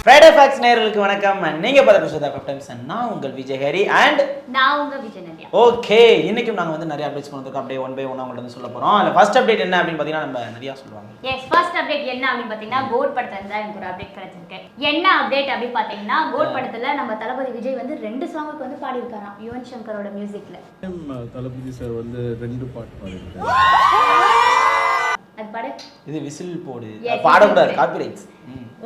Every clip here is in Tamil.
ஃப்ரைடே ஃபேக்ஸ் நேயர்களுக்கு வணக்கம். நீங்க பார்த்துட்டு சுதா டைம்ஸ். நான் உங்கள் விஜய் ஹரி அண்ட் நான் உங்க விஜய் நதியா. ஓகே, இன்னைக்கு நாங்க வந்து நிறைய அப்டேட்ஸ் கொண்டிருக்கோம். அப்படியே ஒன் பை ஒன் உங்களுக்கு வந்து சொல்ல போறோம். அதுல ஃபர்ஸ்ட் அப்டேட் என்ன அப்படின்னு பாத்தீங்கன்னா நம்ம நிறைய சொல்லுவாங்க. எஸ், ஃபர்ஸ்ட் அப்டேட் என்ன அப்படின்னு பாத்தீங்கன்னா கோட் படத்துல இருந்து எனக்கு ஒரு அப்டேட் கிடைச்சிருக்கு. என்ன அப்டேட் அப்படி பாத்தீங்கன்னா கோட் படத்துல நம்ம தளபதி விஜய் வந்து 2 சாங்குக்கு வந்து பாடி இருக்காராம் யுவன் சங்கரோட மியூசிக்ல. தளபதி சார் வந்து 2 பாட்டு பாடிருக்காரு. அது பாடு. இது விசில் போடு. பாடக்கூடாது, காப்பிரைட்ஸ்.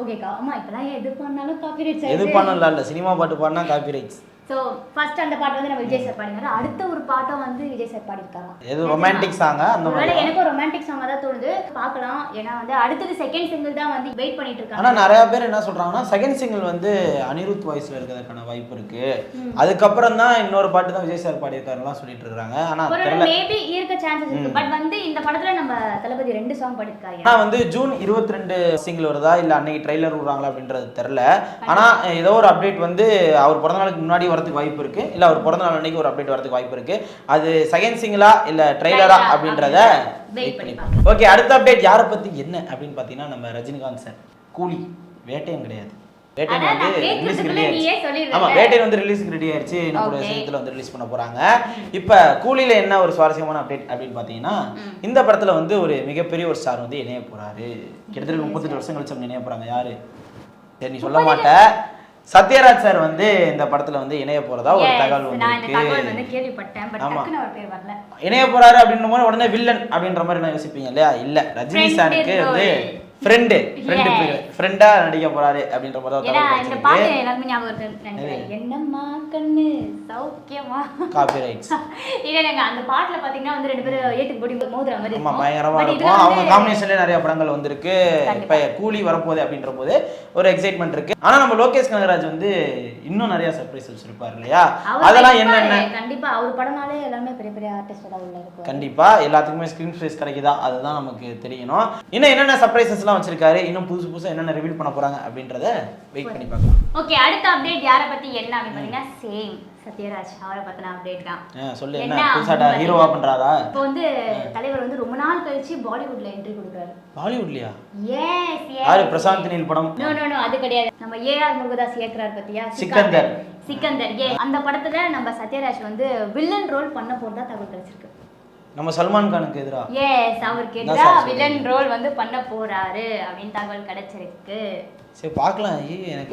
ஓகேக்கா. அம்மா இப்பலாம் எது பண்ணாலும் காப்பிரைட்ஸ். எது பண்ணலாம் இல்ல, சினிமா பாட்டு பாடினா காப்பிரைட்ஸ். சோ ஃபர்ஸ்ட் அந்த பாட்டு வந்து நம்ம விஜய் சார் பாடினாரு. அடுத்த ஒரு பாட்டும் வந்து விஜய் சார் பாடிருக்காராம். எது ரொமான்டிக் சாங்கா? அந்த மாதிரி எனக்கு ரொமான்டிக் சாங்கா தான் தோணுது. பார்க்கலாம். ஏன்னா வந்து அடுத்தது செகண்ட் சிங்கிள் தான் வந்து வெயிட் பண்ணிட்டு இருக்காங்க. ஆனா நிறைய பேர் என்ன சொல்றாங்கன்னா செகண்ட் சிங்கிள் வந்து அனிருத் வாய்ஸ்ல இருக்கிறதுக்கான வாய்ப்பு இருக்கு. அதுக்கப்புறம் தான் இன்னொரு பாட்டு தான் விஜய் சார் பாடியிருக்காருலாம் சொல்லிட்டு இருக்காங்க. ஆனா தெரியல, மேபி இருக்க சான்சஸ் இருக்கு. பட் வந்து இந்த படத்துல நம்ம தளபதி 2 சாங் பாடிருக்காரு. ஆனா வந்து ஜூன் 22 சிங்கிள் வருதா இல்ல அன்னைக்கு ட்ரைலர் விடுறாங்களா அப்படின்றது தெரியல. ஆனா ஏதோ ஒரு அப்டேட் வந்து அவர் பிறந்த நாளுக்கு முன்னாடி வரதுக்கு வாய்ப்பு இருக்கு, இல்ல அவர் பிறந்த நாள் அன்னைக்கு ஒரு அப்டேட் வரதுக்கு வாய்ப்பு இருக்கு. அது செகண்ட் சிங்கிளா இல்ல ட்ரைலரா அப்படின்றத வெயிட் பண்ணி பார்க்கலாம். ஓகே, அடுத்த அப்டேட் யாரை பத்தி என்ன அப்படின்னு பாத்தீங்கன்னா நம்ம ரஜினிகாந்த் சார் கூலி வேட்டையும் கிடையாது. வேட்டையன் வந்து ரிலீஸ்க்கு ரெடி ஆயிடுச்சு. ஆமா, வேட்டையன் வந்து ரிலீஸ்க்கு ரெடி ஆயிடுச்சு. இன்னொரு சீக்கிரத்துல வந்து ரிலீஸ் பண்ண போறாங்க. இப்ப கூலில என்ன ஒரு சுவாரஸ்யமான அப்டேட் அப்படின்னு பாத்தீங்கன்னா இந்த படத்துல வந்து ஒரு மிகப்பெரிய ஒரு ஸ்டார் வந்து இணைய போறாரு. கிட்டத்தட்ட 38 வருஷம் கழிச்சு இணைய போறாங்க. யாரு சரி நீ சொல்ல மாட்ட. சத்யராஜ் சார் வந்து இந்த படத்துல வந்து இணைய போறதா ஒரு தகவல் வந்திருக்கு. இணைய போறாரு அப்படின்ற மாதிரி உடனே வில்லன் அப்படின்ற மாதிரி நான் யோசிப்பீங்க இல்லையா? இல்ல, ரஜினி சாருக்கு வந்து ஃப்ரெண்டா நடிக்க போறாரு அப்படின்ற மாதிரி இந்த பாட்டு எல்லாரும் ஞாபகம் இருக்கு. என்னம்மா கண்ணு சௌக்கியமா காப்பிரைட்ஸ். இல்லங்க, அந்த பாட்டுல பாத்தீங்கன்னா வந்து 2 பேரும் ஏத்துக்கு போடி மோதுற மாதிரி இருக்கும். பயங்கரமா இருக்கும். அவங்க காம்பினேஷன்ல நிறைய படங்கள் வந்திருக்கு. இப்ப கூலி வரப்போகுது அப்படின்ற போது ஒரு எக்ஸைட்மெண்ட் இருக்கு. ஆனா நம்ம லோகேஷ் கனகராஜ் வந்து இன்னும் நிறைய சர்ப்ரைஸ் வச்சிருப்பாரு இல்லையா? அதெல்லாம் என்னென்ன? கண்டிப்பா அவர் படம்னாலே எல்லாமே பெரிய பெரிய ஆர்டிஸ்டோட உள்ள இருக்கு. கண்டிப்பா எல்லாத்துக்குமே ஸ்கிரீன் ஸ்பேஸ் கிடைக்குதா அதுதான் நமக்கு தெரியணும். இன்னும் என்னென்ன சர்ப்ரைசஸ் எல்லாம் வச்சிருக்காரு, இன்னும் புதுசா என்னென்ன ரிவீல் பண்ண போறாங்க அப்படின்றத வெயிட் பண்ணி பார்க்கலாம். ஓகே, அடுத்த அப்டேட் யாரை பத்தி என்ன அப்படின்னு பாத்தீங்கன்னா சேம் சத்யராஜ் அவரை பத்தின அப்டேட் தான். சொல்லு, என்ன புதுசாடா ஹீரோவா பண்றாரா? இப்போ வந்து தலைவர் வந்து ரொம்ப நாள் கழிச்சு பாலிவுட்ல என்ட்ரி கொடுக்குறாரு. பாலிவுட்லயா? எஸ். யாரு? பிரசாந்த் நீல் படம்? நோ அது கிடையாது. நம்ம ஏஆர் முருகதாஸ் இயக்குறார் பத்தியா, சிக்கந்தர். அந்த படத்துல நம்ம சத்யராஜ் வந்து வில்லன் ரோல் பண்ண போறதா தகவல் கிடைச்சிருக்கு. நம்ம சல்மான் கானுக்கு எதிரா? எஸ், அவருக்கு எதிரா வில்லன் ரோல் வந்து பண்ண போறாரு அப்படின்னு தகவல் கிடைச்சிருக்கு. சரி பார்க்கலாம்.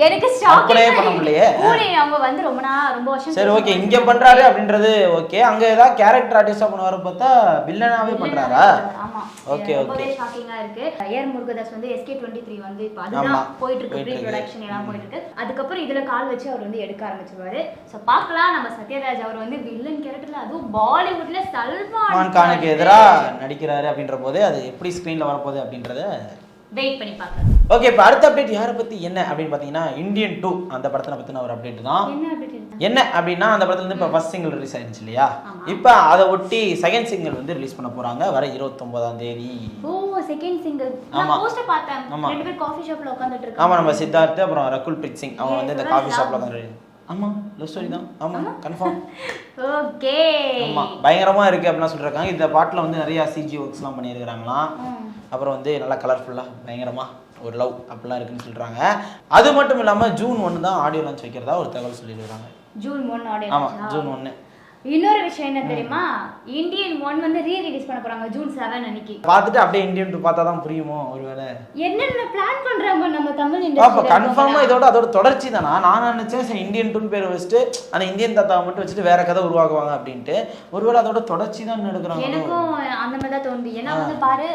எனக்கு ஸ்டாக்கே பண்ண முடியலையே. கூலி அவங்க வந்து ரொம்ப வருஷம். சரி ஓகே, இங்க பண்றாரு அப்படின்றது ஓகே. அங்க ஏதாவது கேரக்டர் ஆர்டிஸ்டா பண்ணுவாரு பார்த்தா வில்லனாவே பண்றாரா? ஆமா, ஓகே ஓகே, ஷாக்கிங்கா இருக்கு. ஏஆர் முருகதாஸ் வந்து SK23 வந்து இப்ப அதுதான் போயிட்டு இருக்கு, ப்ரீ ப்ரொடக்ஷன் எல்லாம் போயிட்டு இருக்கு. அதுக்கப்புறம் இதுல கால் வச்சு அவர் வந்து எடுக்க ஆரம்பிச்சிருவாரு. சோ பார்க்கலாம். நம்ம சத்யராஜ் அவர் வந்து வில்லன் கேரக்டர்ல அதுவும் பாலிவுட்ல சல்மான் கானுக்கு எதிரா நடிக்கிறாரு அப்படின்ற போது அது எப்படி ஸ்கிரீன்ல வரப்போகுது அப்படின்றத வெயிட் பண்ணி பார்க்கலாம். ஓகே, இப்போ அடுத்த அப்டேட் யாரை பத்தி என்ன அப்படின்னு பாத்தீங்கன்னா இந்தியன் 2 அந்த படத்தை பத்தின ஒரு அப்டேட் தான். என்ன அப்படின்னா அந்த படத்துல இருந்து இப்போ ஃபர்ஸ்ட் சிங்கிள் ரிலீஸ் ஆயிருச்சு இல்லையா? இப்போ அதை ஒட்டி செகண்ட் சிங்கிள் வந்து ரிலீஸ் பண்ண போறாங்க வர 29ஆம் தேதி. ஓ, செகண்ட் சிங்கிள். நான் போஸ்டர் பார்த்தேன். 2 பேர் காபி ஷாப்ல உட்கார்ந்துட்டு இருக்காங்க. ஆமா, நம்ம சித்தார்த் அப்புறம் ரகுல் பிரீத் சிங் அவங்க வந்து இந்த காபி ஷாப்ல உட்கார்ந்து. ஆமா, லவ் ஸ்டோரி தான். ஆமா, கன்ஃபார்ம். ஓகே. ஆமா, பயங்கரமா இருக்கு அப்படிலாம் சொல்றாங்க. இந்த பாட்டுல வந்து நிறைய CG ஒர்க்ஸ்லாம் பண்ணியிருக்காங்களாம். அப்புறம் வந்து நல்லா கலர்ஃபுல்லா பயங்கரமா ஒரு லவ் அப்படிலாம் இருக்குன்னு சொல்றாங்க. அது மட்டும் இல்லாம ஜூன் 1 தான் ஆடியோ லான்ச் வைக்கிறதா ஒரு தகவல் சொல்லியிருக்காங்க. June 1 audio. ஆமா, ஜூன் 1. இன்னொரு விஷயம் என்ன தெரியுமா? இந்தியன் 1 வந்து ரீ-ரிலீஸ் பண்ண போறாங்க ஜூன் 7 அன்னைக்கு. பார்த்துட்டு அப்படியே இந்தியன் 2 பார்த்தா தான் புரியுமோ ஒருவேளை. என்னென்ன பிளான் பண்றாங்க நம்ம தமிழ் இண்டஸ்ட்ரி? அப்ப கன்ஃபார்மா அதோட தொடர்ச்சி தானா? நான் நினைச்சேன் சரி இந்தியன் 2 பேர் வச்சுட்டு அந்த இந்தியன் தாத்தாவை மட்டும் வச்சுட்டு வேற கதை உருவாக்குவாங்க அப்படின்ட்டு. ஒருவேளை அதோட தொடர்ச்சி தான் எடுக்கிறாங்க. எனக்கும் அந்த மாதிரி தான் தோணுது. ஏன்னா வந்து பாரு,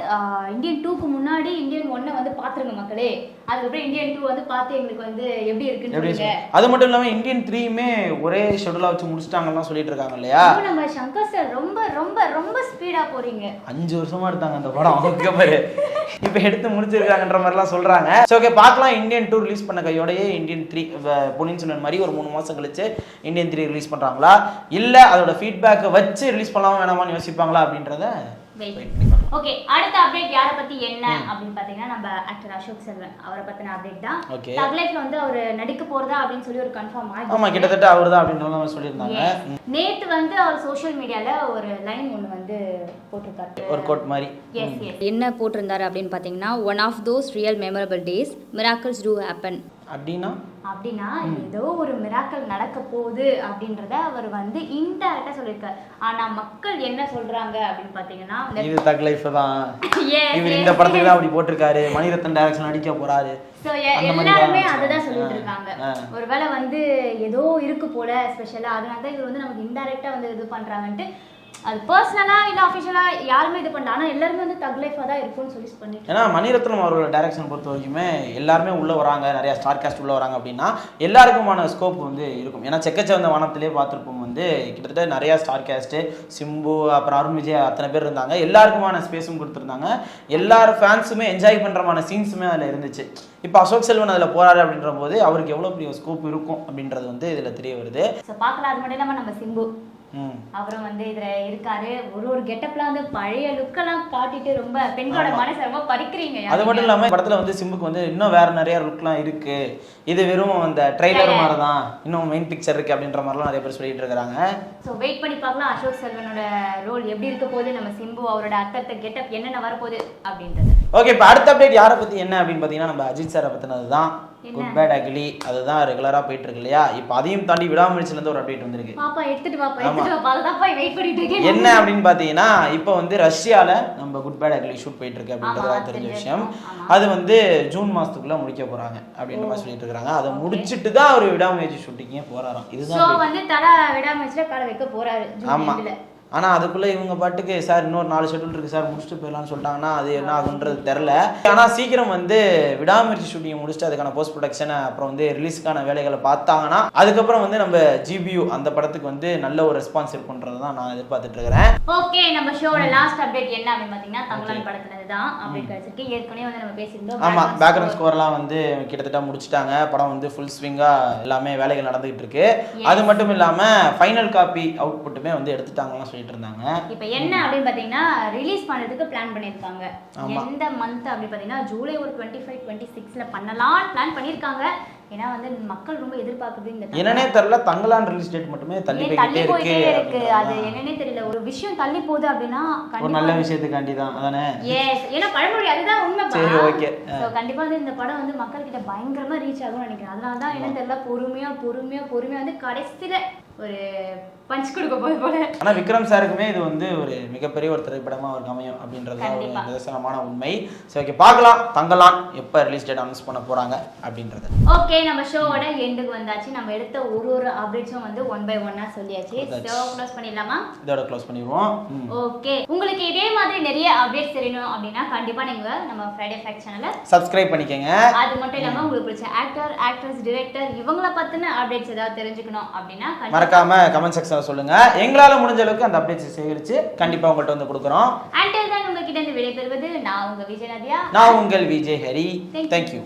இந்தியன் 2க்கு முன்னாடி இந்தியன் 1 வந்து பாத்துருங்க மக்களே. அதுக்கப்புறம் இந்தியன் 2 வந்து பார்த்து எங்களுக்கு வந்து எப்படி இருக்குன்னு சொல்லுங்க. அது மட்டும் இல்லாம இந்தியன் 3மே ஒரே ஷெட்யூலா வச்சு முடிச்சிட்டாங்கன்னு சொல்லிட்டு இருக்காங்க இல்லையா? நம்ம சங்கர் சார் ரொம்ப ரொம்ப ரொம்ப ஸ்பீடா போறீங்க. 5 வருஷமா எடுத்தாங்க அந்த படம். ஓகே பாரு, இப்போ எடுத்து முடிச்சிருக்காங்கன்ற மாதிரிலாம் சொல்றாங்க. சோ ஓகே பார்க்கலாம். இந்தியன் 2 ரிலீஸ் பண்ண கையோடயே இந்தியன் 3 பொன்னியின் செல்வன் மாதிரி ஒரு 3 மாசம் கழிச்சு இந்தியன் 3 ரிலீஸ் பண்றாங்களா இல்ல அதோட ஃபீட்பேக்கை வச்சு ரிலீஸ் பண்ணலாமா வேணாமான்னு யோசிப்பாங்களா அப்படின்றத ஓகே. அடுத்த அப்டேட் யாரை பத்தி என்ன அப்படின்னு பாத்தீங்கன்னா நம்ம ஆக்டர் அசோக் செல்வன் அவரை பத்தின அப்டேட் தான். தக் லைஃப்ல வந்து அவர் நடிக்க போறதா அப்படின்னு சொல்லி ஒரு கன்ஃபார்ம் ஆயிடுச்சு. ஆமா, கிட்டத்தட்ட அவர்தான் அப்படின்றத சொல்லிருந்தாங்க. நேத்து வந்து அவர் சோஷியல் மீடியால ஒரு லைன் ஒன்னு வந்து போட்டிருக்காரு, ஒரு கோட் மாதிரி. என்ன போட்டிருந்தாரு அப்படின்னு பாத்தீங்கன்னா, one of those real memorable days miracles to happen. அப்படின்னா ஏதோ ஒரு மிராக்கல் நடக்க போகுது அப்படின்றத அவர் வந்து இன்டைரக்டா சொல்லியிருக்காரு. ஆனா மக்கள் என்ன சொல்றாங்க அப்படின்னு பாத்தீங்கன்னா இது தக் லைஃப் தான், இவர் இந்த படத்துக்கு தான் அப்படி போட்டிருக்காரு, மணிரத்னம் டைரக்ஷன் அடிக்க போறாரு. எல்லாருமே அததான் சொல்லிட்டு இருக்காங்க. ஒருவேளை வந்து ஏதோ இருக்கு போல ஸ்பெஷலா, அதனால இவர் வந்து நமக்கு இன்டைரக்டா வந்து இது பண்றாங்கன்ட்டு. அது பர்சனலா இல்ல அஃபிஷியலா யாருமே இது பண்ணல, ஆனா எல்லாருமே வந்து தக் லைஃபா தான் இருக்கும்னு சொல்லி பண்ணிட்டு. ஏன்னா மணிரத்னம் அவரோட டைரக்ஷன் பொறுத்த வரைக்குமே எல்லாருமே உள்ள வராங்க, நிறைய ஸ்டார் காஸ்ட் உள்ள வராங்க அப்படின்னா எல்லாருக்குமான ஸ்கோப் வந்து இருக்கும். ஏன்னா செக்கச்சவந்த வானத்திலே பார்த்துருப்போம், வந்து கிட்டத்தட்ட நிறைய ஸ்டார் காஸ்ட், சிம்பு அப்புறம் அருண் விஜய் அத்தனை பேர் இருந்தாங்க. எல்லாருக்குமான ஸ்பேஸும் கொடுத்துருந்தாங்க, எல்லாரும் ஃபேன்ஸுமே என்ஜாய் பண்றமான சீன்ஸுமே அதில் இருந்துச்சு. இப்போ அசோக் செல்வன் அதில் போறாரு அப்படின்ற போது அவருக்கு எவ்வளோ பெரிய ஸ்கோப் இருக்கும் அப்படின்றது வந்து இதில் தெரிய வருது. பார்க்கலாம். அது மட்டும் இல்லாமல் நம்ம சிம்பு அப்புறம் வந்து இதுல இருக்காரு, ஒரு கெட்டப்லாம் வந்து பழைய லுக்கெல்லாம் காட்டிட்டு ரொம்ப பெண்களோட மனசை ரொம்ப பறிக்கிறீங்க. அது மட்டும் இல்லாம படத்துல வந்து சிம்புக்கு வந்து இன்னும் வேற நிறைய லுக்லாம் இருக்கு, இது வெறும் அந்த ட்ரைலர் மாதிரி தான், இன்னும் மெயின் பிக்சர் இருக்கு அப்படின்ற மாதிரிலாம் நிறைய பேர் சொல்லிட்டு இருக்காங்க. ஸோ வெயிட் பண்ணி பார்க்கலாம் அசோக் செல்வனோட ரோல் எப்படி இருக்க போகுது, நம்ம சிம்பு அவரோட அர்த்தத்தை கெட்டப் என்னென்ன வரப்போகுது அப்படின்றது. ஓகே, இப்போ அடுத்த அப்டேட் யாரை பத்தி என்ன அப்படின்னு பாத்தீங்கன்னா நம்ம அஜித் சாரை பத்தினது தான். குட் பேட் அக்லி அதுதான் ரெகுலரா போயிட்டு இருக்கு இல்லையா. இப்போ அதையும் தாண்டி விடாமுயற்சியில இருந்து ஒரு அப்டேட் வந்திருக்கு. பாப்பா எடுத்துட்டு வாப்பா வெயிட் பண்ணிட்டு இருக்கேன். என்ன அப்படின்னு பாத்தீங்கன்னா இப்போ வந்து ரஷ்யால நம்ம குட் பேட் அக்லி ஷூட் போயிட்டு இருக்கு அப்படின்றது தெரிஞ்ச விஷயம். அது வந்து ஜூன் மாசத்துக்குள்ள முடிக்க போறாங்க அப்படின்ற மாதிரி சொல்லிட்டு இருக்காங்க. அதை முடிச்சிட்டு தான் ஒரு விடாமுயற்சி ஷூட்டிங்கே போறாராம். இதுதான் வந்து தல விடாமுயற்சியில கால வைக்க போறாரு. ஆமா, ஆனால் அதுக்குள்ளே இவங்க பாட்டுக்கு சார் இன்னொரு 4 ஷெட்யூல் இருக்குது சார் முடிச்சுட்டு போயிடலான்னு சொல்லிட்டாங்கன்னா அது என்ன ஆகுன்றது தெரில. ஆனால் சீக்கிரம் வந்து விடாமுயற்சி ஷூட்டிங் முடிச்சுட்டு அதுக்கான போஸ்ட் ப்ரொடக்ஷன் அப்புறம் வந்து ரிலீஸ்க்கான வேலைகளை பார்த்தாங்கன்னா அதுக்கப்புறம் வந்து நம்ம ஜிபியூ அந்த படத்துக்கு வந்து நல்ல ஒரு ரெஸ்பான்ஸ் இருக்குன்றது தான் நான் எதிர்பார்த்துட்டு இருக்கிறேன். ஓகே, நம்ம ஷோட லாஸ்ட் அப்டேட் என்ன அப்படின்னு பார்த்தீங்கன்னா தங்கலான் படத்துல தான் அப்டேட் கிடைச்சிருக்கு. ஏற்கனவே வந்து நம்ம பேசியிருந்தோம். ஆமாம், பேக்ரவுண்ட் ஸ்கோர்லாம் வந்து கிட்டத்தட்ட முடிச்சுட்டாங்க. படம் வந்து ஃபுல் ஸ்விங்காக எல்லாமே வேலைகள் நடந்துகிட்டு இருக்கு. அது மட்டும் இல்லாமல் ஃபைனல் காப்பி அவுட்புட்டுமே வந்து எடுத்துட்டாங்கன்னு சொல்லிட்டு இருந்தாங்க. இப்போ என்ன அப்படின்னு பாத்தீங்கன்னா ரிலீஸ் பண்றதுக்கு பிளான் பண்ணிருக்காங்க. எந்த மந்த் அப்படி பாத்தீங்கன்னா ஜூலை ஒரு 25, 26ல பண்ணலாம் பிளான் பண்ணிருக்காங்க. ஏன்னா வந்து மக்கள் ரொம்ப எதிர்பார்க்குது. இந்த என்னன்னே தெரியல, தங்கலான் ரிலீஸ் டேட் மட்டுமே தள்ளி போயிட்டே இருக்கு. அது என்னன்னே தெரியல. ஒரு விஷயம் தள்ளி போகுது அப்படின்னா ஒரு நல்ல விஷயத்துக்காண்டி தான் அதானே. எஸ், ஏன்னா பழமொழி அதுதான் உண்மை. சரி, ஓகே. சோ கண்டிப்பா வந்து இந்த படம் வந்து மக்கள் கிட்ட பயங்கரமா ரீச் ஆகும்னு நினைக்கிறேன். அதனால தான் என்ன தெரியல பொறுமையா வந்து கடைசியில ஒரு பஞ்ச் கொடுக்க போல. ஆனா விக்ரம் சாருக்குமே இது வந்து ஒரு மிகப்பெரிய ஒரு திரைப்படமா அவருக்கு அமையும் அப்படின்றது ஒரு நிதர்சனமான உண்மை. சரி, ஓகே, பார்க்கலாம் தங்கலான் எப்ப ரிலீஸ் டேட் அனௌன்ஸ் பண்ண போறாங்க அப்படின்றது. ஓகே, நம்ம ஷோவோட எண்டுக்கு வந்தாச்சு. நம்ம எடுத்த ஒரு அப்டேட்ஸும் வந்து 1 by 1 சொல்லியாச்சு. ஷோ க்ளோஸ் பண்ணிடலாமா? இதோட க்ளோஸ் பண்ணிடுவோம். ஓகே, உங்களுக்கு இதே மாதிரி நிறைய அப்டேட்ஸ் தெரியணும் அப்படின்னா கண்டிப்பா நீங்க நம்ம ஃப்ரைடே ஃபேக்ட் சேனலை சப்ஸ்கிரைப் பண்ணிக்கங்க. அது மட்டும் இல்லாம உங்களுக்கு பிடிச்ச ஆக்டர், ஆக்ட்ரஸ், டைரக்டர் இவங்கள பத்தின அப்டேட்ஸ் ஏதாவது தெரிஞ்சுக்கணும் அப்படின்னா மறக்காம கமெண்ட் செக்ஷன்ல சொல்லுங்க. எங்களால முடிஞ்ச அளவுக்கு அந்த அப்டேட்ஸ் சேகரிச்சு கண்டிப்பா உங்கள்ட்ட வந்து கொடுக்குறோம். until then உங்ககிட்ட இருந்து விடைபெறுவது நான் உங்க விஜய் நதியா. நான் உங்கள் விஜய் ஹரி. Thank you.